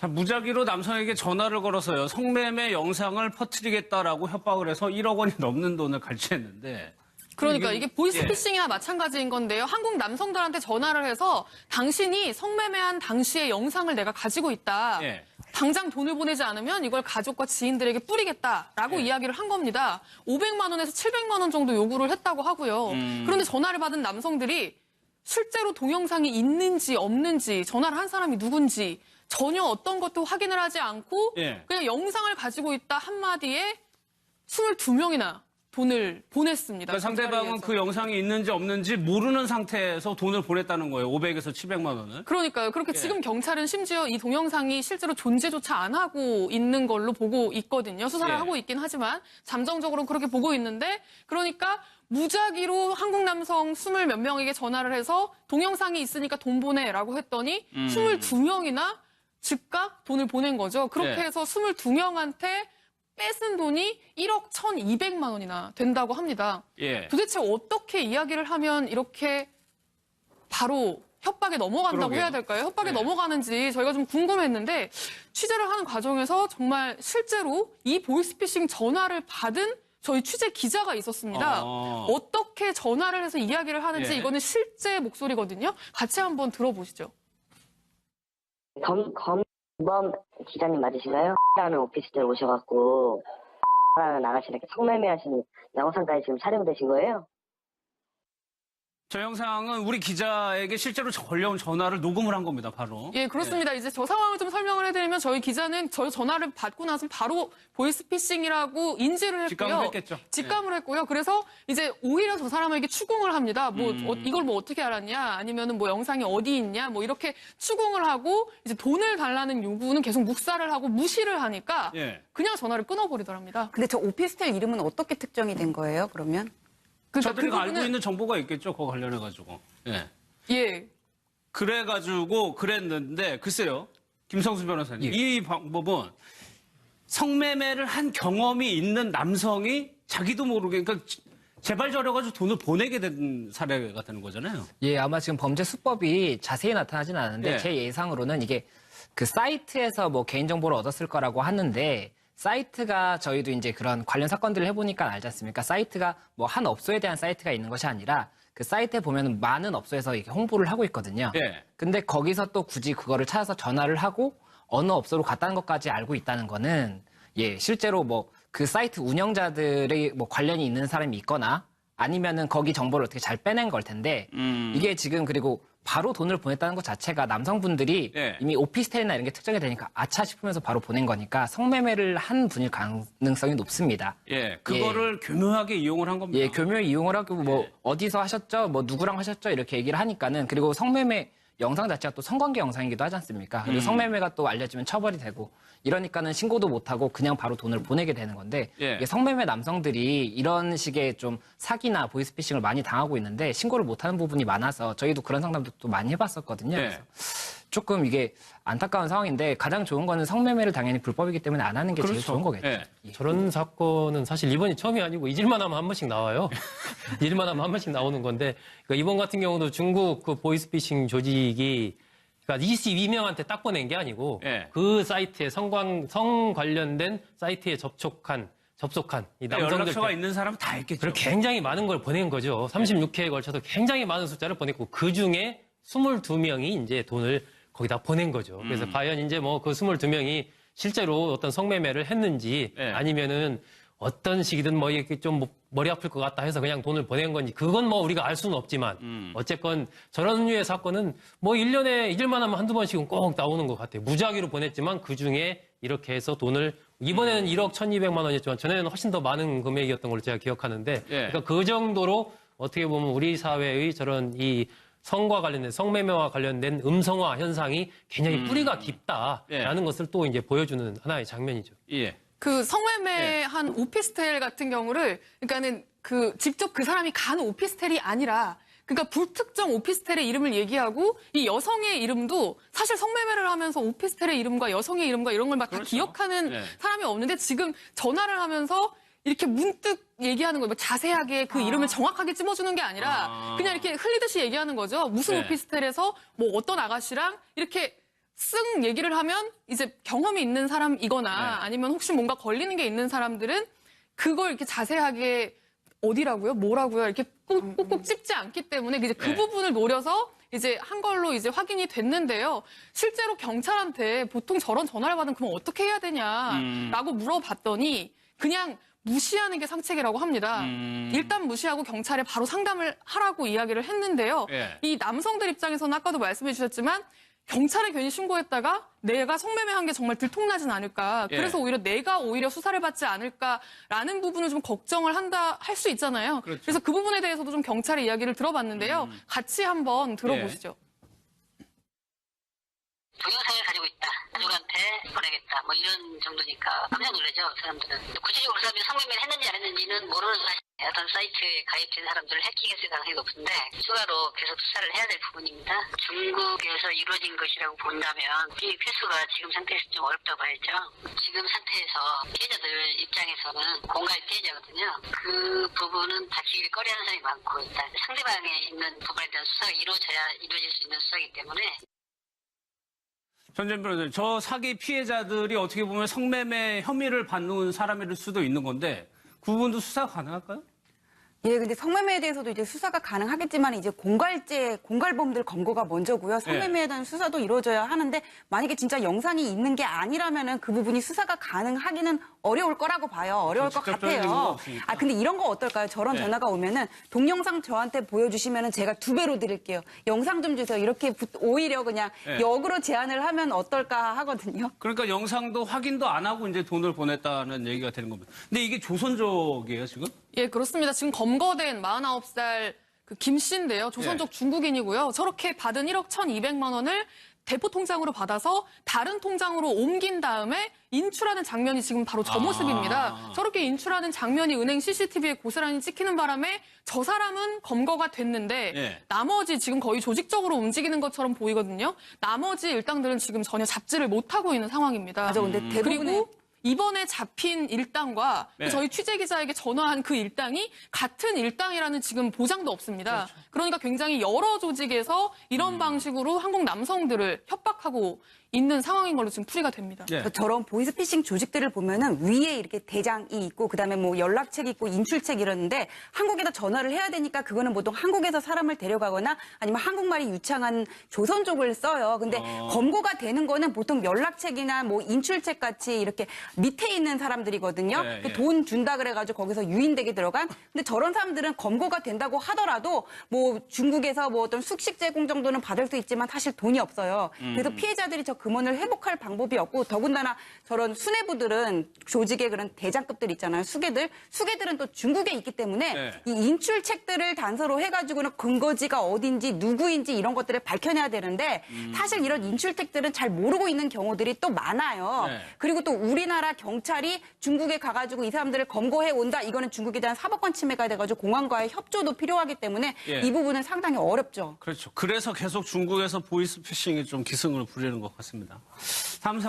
무작위로 남성에게 전화를 걸어서요. 성매매 영상을 퍼뜨리겠다라고 협박을 해서 1억 원이 넘는 돈을 갈취했는데. 그러니까 이게 보이스피싱이나 마찬가지인 건데요. 한국 남성들한테 전화를 해서 당신이 성매매한 당시의 영상을 내가 가지고 있다. 예. 당장 돈을 보내지 않으면 이걸 가족과 지인들에게 뿌리겠다라고 이야기를 한 겁니다. 500만 원에서 700만 원 정도 요구를 했다고 하고요. 그런데 전화를 받은 남성들이 실제로 동영상이 있는지 없는지, 전화를 한 사람이 누군지 전혀 어떤 것도 확인을 하지 않고 그냥 영상을 가지고 있다 한마디에 22명이나 돈을 보냈습니다. 그러니까 상대방은 그 영상이 있는지 없는지 모르는 상태에서 돈을 보냈다는 거예요. 500에서 700만 원을. 그러니까요. 그렇게 지금 경찰은 심지어 이 동영상이 실제로 존재조차 안 하고 있는 걸로 보고 있거든요. 수사를 하고 있긴 하지만 잠정적으로는 그렇게 보고 있는데, 그러니까 무작위로 한국 남성 20 몇 명에게 전화를 해서 동영상이 있으니까 돈 보내라고 했더니 22명이나 즉각 돈을 보낸 거죠. 그렇게 해서 22명한테 뺏은 돈이 1억 1,200만 원이나 된다고 합니다. 도대체 어떻게 이야기를 하면 이렇게 바로 협박에 넘어간다고 해야 될까요? 협박에 넘어가는지 저희가 좀 궁금했는데, 취재를 하는 과정에서 정말 실제로 이 보이스피싱 전화를 받은 저희 취재 기자가 있었습니다. 어떻게 전화를 해서 이야기를 하는지 이거는 실제 목소리거든요. 같이 한번 들어보시죠. 검범 기자님 맞으신가요? 라는 오피스텔 오셔갖고 라는 아가씨를 이렇게 성매매 하시는 영상까지 지금 촬영되신 거예요? 저 영상은 우리 기자에게 실제로 걸려온 전화를 녹음을 한 겁니다, 바로. 예, 그렇습니다. 이제 저 상황을 좀 설명을 해드리면, 저희 기자는 저 전화를 받고 나서 바로 보이스피싱이라고 인지를 했고요. 직감을 했겠죠. 직감을 했고요. 그래서 이제 오히려 저 사람에게 추궁을 합니다. 이걸 어떻게 알았냐? 아니면은 영상이 어디 있냐? 이렇게 추궁을 하고, 이제 돈을 달라는 요구는 계속 묵살을 하고 무시를 하니까 그냥 전화를 끊어버리더랍니다. 근데 저 오피스텔 이름은 어떻게 특정이 된 거예요, 그러면? 저희가 알고 있는 정보가 있겠죠, 그거 관련해가지고. 그래가지고 그랬는데, 글쎄요, 김성수 변호사님. 이 방법은 성매매를 한 경험이 있는 남성이 자기도 모르게, 그러니까 재발 저려가지고 돈을 보내게 된 사례가 되는 거잖아요. 예, 아마 지금 범죄 수법이 자세히 나타나진 않았는데, 제 예상으로는 이게 그 사이트에서 개인정보를 얻었을 거라고 하는데, 사이트가 저희도 이제 그런 관련 사건들을 해보니까 알지 않습니까? 사이트가 한 업소에 대한 사이트가 있는 것이 아니라 그 사이트에 보면 많은 업소에서 이렇게 홍보를 하고 있거든요. 근데 거기서 또 굳이 그거를 찾아서 전화를 하고 어느 업소로 갔다는 것까지 알고 있다는 거는 실제로 그 사이트 운영자들의 관련이 있는 사람이 있거나 아니면은 거기 정보를 어떻게 잘 빼낸 걸 텐데 이게 지금 그리고 바로 돈을 보냈다는 것 자체가 남성분들이 이미 오피스텔이나 이런 게 특정이 되니까 아차 싶으면서 바로 보낸 거니까 성매매를 한 분일 가능성이 높습니다. 그거를 교묘하게 이용을 한 겁니다. 교묘히 이용을 하고 어디서 하셨죠? 누구랑 하셨죠? 이렇게 얘기를 하니까는, 그리고 성매매 영상 자체가 또 성관계 영상이기도 하지 않습니까? 그리고 성매매가 또 알려지면 처벌이 되고 이러니까는 신고도 못하고 그냥 바로 돈을 보내게 되는 건데, 이게 성매매 남성들이 이런 식의 좀 사기나 보이스피싱을 많이 당하고 있는데 신고를 못하는 부분이 많아서 저희도 그런 상담도 또 많이 해봤었거든요. 그래서 조금 이게 안타까운 상황인데, 가장 좋은 거는 성매매를 당연히 불법이기 때문에 안 하는 게 제일 좋은 거겠죠. 저런 사건은 사실 이번이 처음이 아니고 잊을만 하면 한 번씩 나와요. 잊을만 하면 한 번씩 나오는 건데, 그러니까 이번 같은 경우도 중국 그 보이스피싱 조직이 그러니까 22명한테 딱 보낸 게 아니고 그 사이트에 성 관련된 사이트에 접속한 이 남성들 연락처가 있는 사람은 다 했겠죠. 굉장히 많은 걸 보낸 거죠. 36회에 걸쳐서 굉장히 많은 숫자를 보냈고, 그 중에 22명이 이제 돈을 거기다 보낸 거죠. 그래서 과연 이제 그 22명이 실제로 어떤 성매매를 했는지 아니면은 어떤 식이든 이렇게 좀 머리 아플 것 같다 해서 그냥 돈을 보낸 건지, 그건 우리가 알 수는 없지만 어쨌건 저런 류의 사건은 1년에 잊을만 하면 한두 번씩은 꼭 나오는 것 같아요. 무작위로 보냈지만 그 중에 이렇게 해서 돈을, 이번에는 1억 1,200만 원이었지만 전에는 훨씬 더 많은 금액이었던 걸로 제가 기억하는데, 그러니까 그 정도로 어떻게 보면 우리 사회의 저런 이 성과 관련된, 성매매와 관련된 음성화 현상이 굉장히 뿌리가 깊다라는 것을 또 이제 보여주는 하나의 장면이죠. 그 성매매한 오피스텔 같은 경우를, 그러니까는 직접 그 사람이 간 오피스텔이 아니라, 그러니까 불특정 오피스텔의 이름을 얘기하고, 이 여성의 이름도 사실 성매매를 하면서 오피스텔의 이름과 여성의 이름과 이런 걸 막 다 기억하는 사람이 없는데, 지금 전화를 하면서 이렇게 문득 얘기하는 거예요. 자세하게 그 이름을 정확하게 찝어주는 게 아니라 그냥 이렇게 흘리듯이 얘기하는 거죠. 무슨 오피스텔에서 어떤 아가씨랑 이렇게 쓱 얘기를 하면 이제 경험이 있는 사람이거나 아니면 혹시 뭔가 걸리는 게 있는 사람들은 그걸 이렇게 자세하게 어디라고요? 뭐라고요? 이렇게 꼭꼭 찝지 않기 때문에 이제 그 부분을 노려서 이제 한 걸로 이제 확인이 됐는데요. 실제로 경찰한테 보통 저런 전화를 받으면 그럼 어떻게 해야 되냐라고 물어봤더니 그냥 무시하는 게 상책이라고 합니다. 일단 무시하고 경찰에 바로 상담을 하라고 이야기를 했는데요. 이 남성들 입장에서는 아까도 말씀해 주셨지만 경찰에 괜히 신고했다가 내가 성매매한 게 정말 들통나진 않을까. 그래서 내가 오히려 수사를 받지 않을까라는 부분을 좀 걱정을 할 수 있잖아요. 그렇죠. 그래서 그 부분에 대해서도 좀 경찰의 이야기를 들어봤는데요. 같이 한번 들어보시죠. 동영상을 가지고 있다. 가족한테 보내겠다. 뭐 이런 정도니까 깜짝 놀라죠, 사람들은. 구체적으로 그 사람이 성매매를 했는지 안 했는지는 모르는 사실. 어떤 사이트에 가입된 사람들을 해킹했을 가능성이 높은데 추가로 계속 수사를 해야 될 부분입니다. 중국에서 이루어진 것이라고 본다면 이 회수가 지금 상태에서 좀 어렵다고 봐야죠. 지금 상태에서 피해자들 입장에서는 공갈 피해자거든요. 그 부분은 밝히기를 꺼려하는 사람이 많고 일단 상대방에 있는 부분에 대한 수사가 이루어질 수 있는 수사이기 때문에 전재현 변호사님, 저 사기 피해자들이 어떻게 보면 성매매 혐의를 받는 사람일 수도 있는 건데 그 부분도 수사가 가능할까요? 예, 근데 성매매에 대해서도 이제 수사가 가능하겠지만 이제 공갈범들 검거가 먼저고요. 성매매에 대한 수사도 이루어져야 하는데 만약에 진짜 영상이 있는 게 아니라면은 그 부분이 수사가 가능하기는 어려울 거라고 봐요. 어려울 것 직접적인 증거가 같아요. 없으니까. 근데 이런 거 어떨까요? 저런 전화가 오면은 동영상 저한테 보여주시면은 제가 2배로 드릴게요. 영상 좀 주세요. 이렇게 오히려 그냥 역으로 제안을 하면 어떨까 하거든요. 그러니까 영상도 확인도 안 하고 이제 돈을 보냈다는 얘기가 되는 겁니다. 근데 이게 조선족이에요, 지금? 예, 그렇습니다. 지금 검거된 49살 그 김 씨인데요. 조선족 중국인이고요. 저렇게 받은 1억 1,200만 원을 대포 통장으로 받아서 다른 통장으로 옮긴 다음에 인출하는 장면이 지금 바로 저 모습입니다. 저렇게 인출하는 장면이 은행 CCTV에 고스란히 찍히는 바람에 저 사람은 검거가 됐는데 나머지 지금 거의 조직적으로 움직이는 것처럼 보이거든요. 나머지 일당들은 지금 전혀 잡지를 못하고 있는 상황입니다. 맞아, 근데 대부분의 그리고 이번에 잡힌 일당과 저희 취재기자에게 전화한 그 일당이 같은 일당이라는 지금 보장도 없습니다. 그러니까 굉장히 여러 조직에서 이런 방식으로 한국 남성들을 협박하고 있는 상황인 걸로 지금 풀이가 됩니다. 저런 보이스피싱 조직들을 보면은 위에 이렇게 대장이 있고 그다음에 뭐 연락책이 있고 인출책 이러는데 한국에다 전화를 해야 되니까 그거는 보통 한국에서 사람을 데려가거나 아니면 한국말이 유창한 조선족을 써요. 근데 검거가 되는 거는 보통 연락책이나 뭐 인출책 같이 이렇게 밑에 있는 사람들이거든요. 돈 준다 그래가지고 거기서 유인되게 들어간. 근데 저런 사람들은 검거가 된다고 하더라도 뭐 중국에서 뭐 어떤 숙식 제공 정도는 받을 수 있지만 사실 돈이 없어요. 그래서 피해자들이 저 금원을 회복할 방법이 없고 더군다나 저런 수뇌부들은 조직의 그런 대장급들 있잖아요. 수개들은 또 중국에 있기 때문에 이 인출책들을 단서로 해가지고는 근거지가 어딘지 누구인지 이런 것들을 밝혀내야 되는데 사실 이런 인출책들은 잘 모르고 있는 경우들이 또 많아요. 그리고 또 우리나라 경찰이 중국에 가가지고 이 사람들을 검거해 온다. 이거는 중국에 대한 사법권 침해가 돼가지고 공안과의 협조도 필요하기 때문에 이 부분은 상당히 어렵죠. 그렇죠. 그래서 계속 중국에서 보이스피싱이 좀 기승을 부리는 것 같습니다. 다음 사건.